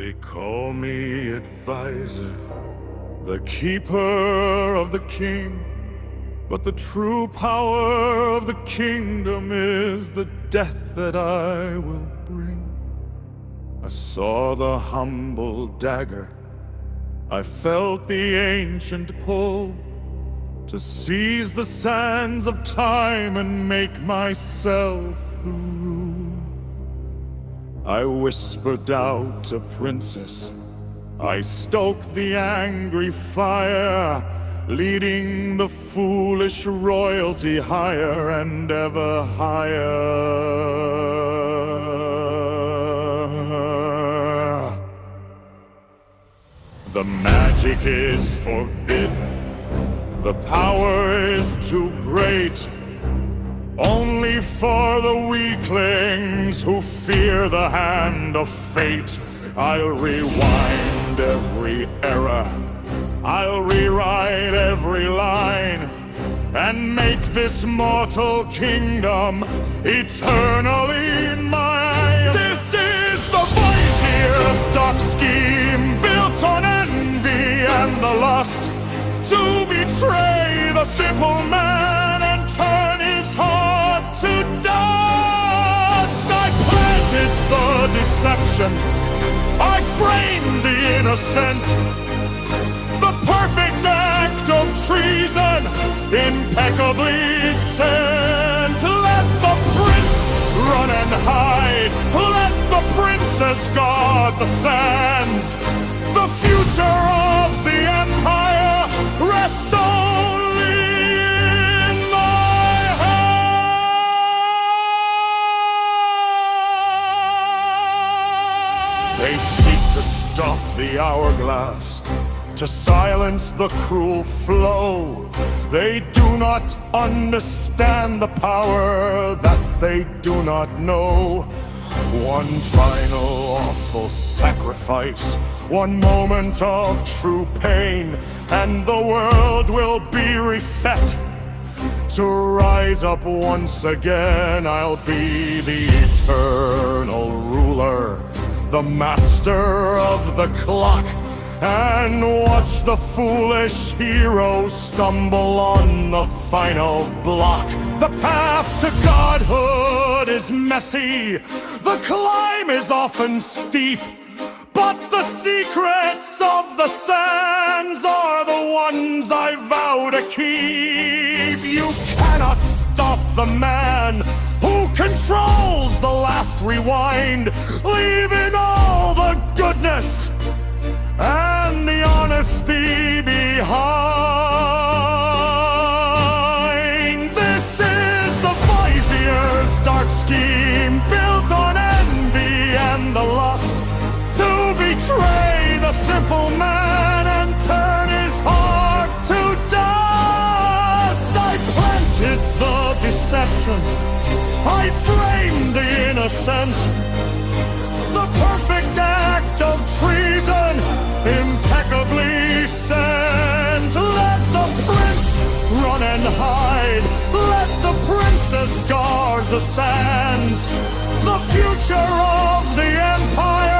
They call me advisor, the keeper of the king. But the true power of the kingdom is the death that I will bring. I saw the humble dagger, I felt the ancient pull, to seize the sands of time and make myself the rule. I whispered out a princess, I stoked the angry fire, leading the foolish royalty higher and ever higher. The magic is forbidden, the power is too great, only for the weaklings who fear the hand of fate. I'll rewind every error, I'll rewrite every line, and make this mortal kingdom eternally mine. This is the Vizier's dark scheme, built on envy and the lust, to betray the simple man and turn his heart to dust. I planted the deception, I framed the innocent, the perfect act of treason, impeccably sent. Let the prince run and hide, let the princess guard the sands. The future of the empire rests only in my hand. They seek to stop the hourglass, to silence the cruel flow. They do not understand the power that they do not know. One final awful sacrifice, one moment of true pain, and the world will be reset. To rise up once again, I'll be the eternal ruler, the master of the clock, and watch the foolish heroes stumble on the final block. The path to godhood is messy, the climb is often steep, but the secrets of the sands are the ones I vow to keep. You cannot stop the man who controls the last rewind, leaving all the goodness and the honesty behind. This is the Vizier's dark scheme, built on envy and the lust, to betray the simple man and turn his heart to dust. I planted the deception, I framed the innocent, the perfect act of treason, impeccably sent. Let the prince run and hide, let the princess guard the sands. The future of the empire